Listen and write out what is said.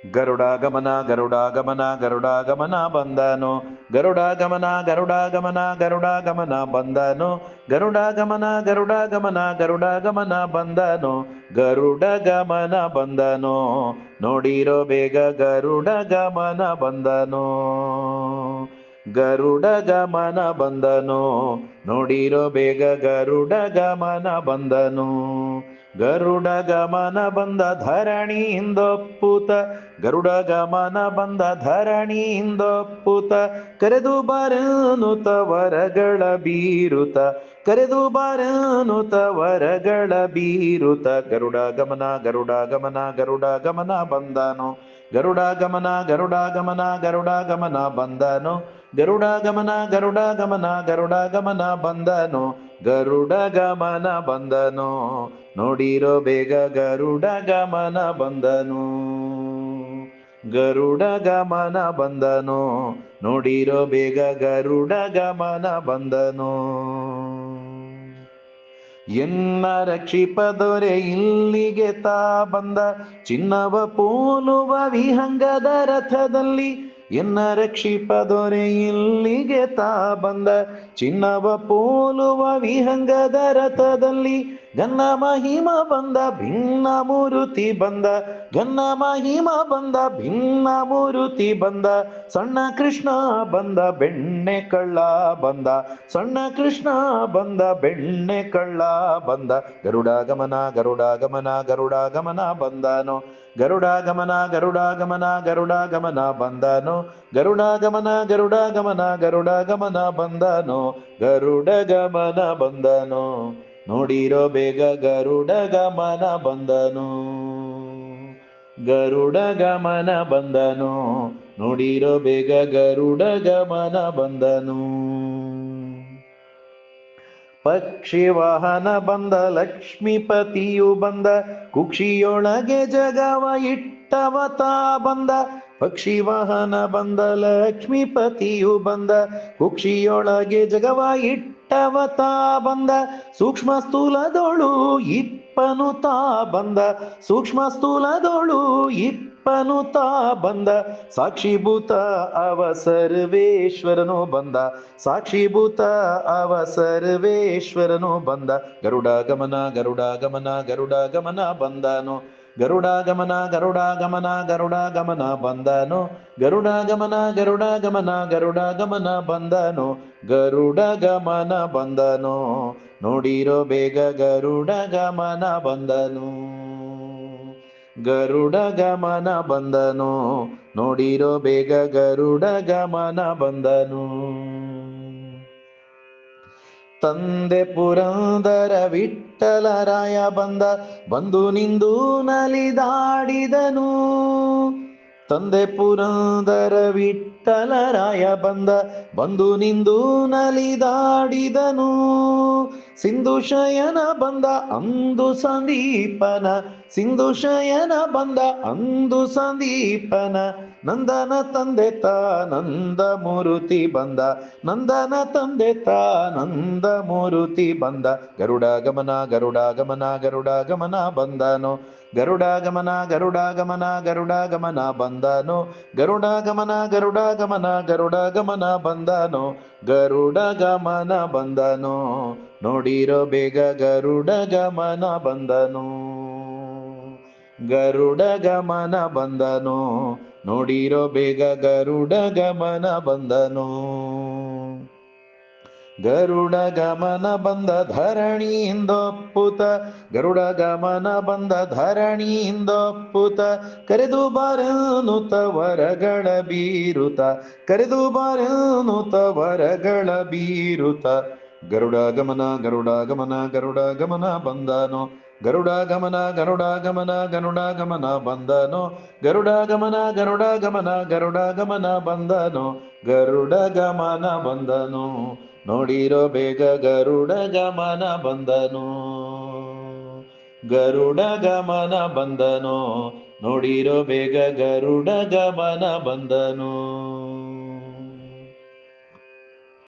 ಗರುಡಾಗಮನ ಗರುಡಾಗಮನ ಗರುಡಾಗಮನ ಬಂದನು ಗರುಡಾಗಮನ ಗರುಡಾಗಮನ ಗರುಡಾಗಮನ ಬಂದನು ಗರುಡಾಗಮನ ಗರುಡಾಗಮನ ಗರುಡಾಗಮನ ಬಂದನು ಗರುಡಗಮನ ಬಂದನು ನೋಡಿರೋ ಬೇಗ ಗರುಡಗಮನ ಬಂದನು ಗರುಡಗಮನ ಬಂದನು ನೋಡಿರೋ ಬೇಗ ಗರುಡಗಮನ ಬಂದನು ಗರುಡಗಮನ ಬಂದ ಧರಣಿಯಿಂದೊಪ್ಪುತ ಗರುಡಗಮನ ಬಂದ ಧರಣಿಯಿಂದೊಪ್ಪುತ ಕರೆದು ಬರನುತ ವರಗಳ ಬೀರುತ ಕರೆದು ಬರನುತ ವರಗಳ ಬೀರುತ ಗರುಡಗಮನ ಗರುಡಗಮನ ಗರುಡಗಮನ ಬಂದನು ಗರುಡಗಮನ ಗರುಡಗಮನ ಗರುಡಗಮನ ಬಂದನು ಗರುಡಗಮನ ಗರುಡಗಮನ ಗರುಡಗಮನ ಬಂದನು ಗರುಡಗಮನ ಬಂದನು ನೋಡಿರೋ ಬೇಗ ಗರುಡಗಮನ ಬಂದನು ಗರುಡಗಮನ ಬಂದನು ನೋಡಿರೋ ಬೇಗ ಗರುಡಗಮನ ಬಂದನು ಎನ್ನ ರಕ್ಷಿಪ ದೊರೆ ಇಲ್ಲಿಗೆ ತಾ ಬಂದ ಚಿನ್ನವ ಪೋಲುವ ವಿಹಂಗದ ರಥದಲ್ಲಿ ಎನ್ನ ರಕ್ಷಿಪ ದೊರೆ ಇಲ್ಲಿಗೆ ತಾ ಬಂದ ಚಿನ್ನವ ಪೋಲುವ ವಿಹಂಗದ ರಥದಲ್ಲಿ ಗನ್ನ ಮಹಿಮ ಬಂದ ಭಿನ್ನ ಮೂರುತಿ ಬಂದ ಗನ್ನ ಮಹಿಮ ಬಂದ ಭಿನ್ನ ಮೂರುತಿ ಬಂದ ಸಣ್ಣ ಕೃಷ್ಣ ಬಂದ ಬೆಣ್ಣೆ ಕಳ್ಳ ಬಂದ ಸಣ್ಣ ಕೃಷ್ಣ ಬಂದ ಬೆಣ್ಣೆ ಕಳ್ಳ ಬಂದ ಗರುಡಗಮನ ಗರುಡಗಮನ ಗರುಡಗಮನ ಬಂದನು ಗರುಡಗಮನ ಗರುಡಗಮನ ಗರುಡಗಮನ ಬಂದನು ಗರುಡಗಮನ ಗರುಡಗಮನ ಗರುಡಗಮನ ಬಂದನು ಗರುಡಗಮನ ಬಂದನು ನೋಡಿರೋ ಬೇಗ ಗರುಡಗಮನ ಬಂದನು ಗರುಡಗಮನ ಬಂದನು ನೋಡಿರೋ ಬೇಗ ಗರುಡಗಮನ ಬಂದನು ಪಕ್ಷಿ ವಾಹನ ಬಂದ ಲಕ್ಷ್ಮೀಪತಿಯು ಬಂದ ಕುಕ್ಷಿಯೊಳಗೆ ಜಗವ ಇಟ್ಟವತ ಬಂದ ಪಕ್ಷಿ ವಾಹನ ಬಂದ ಲಕ್ಷ್ಮೀಪತಿಯು ಬಂದ ಕುಕ್ಷಿಯೊಳಗೆ ಜಗವ ಇಟ್ಟವತ ಬಂದ ಸೂಕ್ಷ್ಮ ಸ್ಥೂಲದೊಳು ಇಪ್ಪನು ತಾ ಬಂದ ಸೂಕ್ಷ್ಮ ಸ್ಥೂಲದೊಳು ಇಪ್ಪನು ತಾ ಬಂದ ಸಾಕ್ಷಿಭೂತ ಅವ ಸರ್ವೇಶ್ವರನು ಬಂದ ಸಾಕ್ಷಿಭೂತ ಅವ ಸರ್ವೇಶ್ವರನು ಬಂದ ಗರುಡಗಮನ ಗರುಡಗಮನ ಗರುಡಗಮನ ಬಂದನು ಗರುಡಗಮನ ಗರುಡಗಮನ ಗರುಡಗಮನ ಬಂದನು ಗರುಡಗಮನ ಗರುಡಗಮನ ಗರುಡಗಮನ ಬಂದನು ಗರುಡಗಮನ ಬಂದನು ನೋಡಿರೋ ಬೇಗ ಗರುಡಗಮನ ಬಂದನು ಗರುಡಗಮನ ಬಂದನು ನೋಡಿರೋ ಬೇಗ ಗರುಡಗಮನ ಬಂದನು ತಂದೆ ಪುರಂದರ ವಿಠ್ಠಲರಾಯ ಬಂದ ಬಂದು ನಿಂದು ನಲಿದಾಡಿದನು ತಂದೆ ಪುರಂದರ ವಿಠ್ಠಲರಾಯ ಬಂದ ಬಂದು ನಿಂದು ನಲಿದಾಡಿದನು ಸಿಂಧು ಶಯನ ಬಂದ ಅಂದು ಸಂದೀಪನ ಸಿಂಧು ಶಯನ ಬಂದ ಅಂದು ಸಂದೀಪನ ನಂದನ ತಂದೆ ತಾ ನಂದ ಮೂರುತಿ ಬಂದ ನಂದನ ತಂದೆ ತಾ ನಂದ ಮೂರುತಿ ಬಂದ ಗರುಡಗಮನ ಗರುಡಗಮನ ಗರುಡಗಮನ ಬಂದನು ಗರುಡಗಮನ ಗರುಡಗಮನ ಗರುಡಗಮನ ಬಂದನು ಗರುಡಗಮನ ಗರುಡಗಮನ ಗರುಡಗಮನ ಬಂದನು ಗರುಡಗಮನ ಬಂದನು ನೋಡಿರೋ ಬೇಗ ಗರುಡಗಮನ ಬಂದನು ಗರುಡಗಮನ ಬಂದನು ನೋಡಿರೋ ಬೇಗ ಗರುಡಗಮನ ಬಂದನು ಗರುಡಗಮನ ಬಂದ ಧರಣಿಯಿಂದೊಪ್ಪುತ ಗರುಡಗಮನ ಬಂದ ಧರಣಿಯಿಂದೊಪ್ಪುತ ಕರೆದು ಬಾರನುತ ವರಗಳ ಬೀರುತ ಕರೆದು ಬಾರನುತ ವರಗಳ ಬೀರುತ ಗರುಡಗಮನ ಗರುಡಗಮನ ಗರುಡಗಮನ ಬಂದನು ಗರುಡಗಮನ ಗರುಡಗಮನ ಗರುಡಗಮನ ಬಂದನು ಗರುಡಗಮನ ಗರುಡಗಮನ ಗರುಡಗಮನ ಬಂದನು ಗರುಡಗಮನ ಬಂದನು ನೋಡಿರೋ ಬೇಗ ಗರುಡಗಮನ ಬಂದನು ಗರುಡಗಮನ ಬಂದನು ನೋಡಿರೋ ಬೇಗ ಗರುಡಗಮನ ಬಂದನು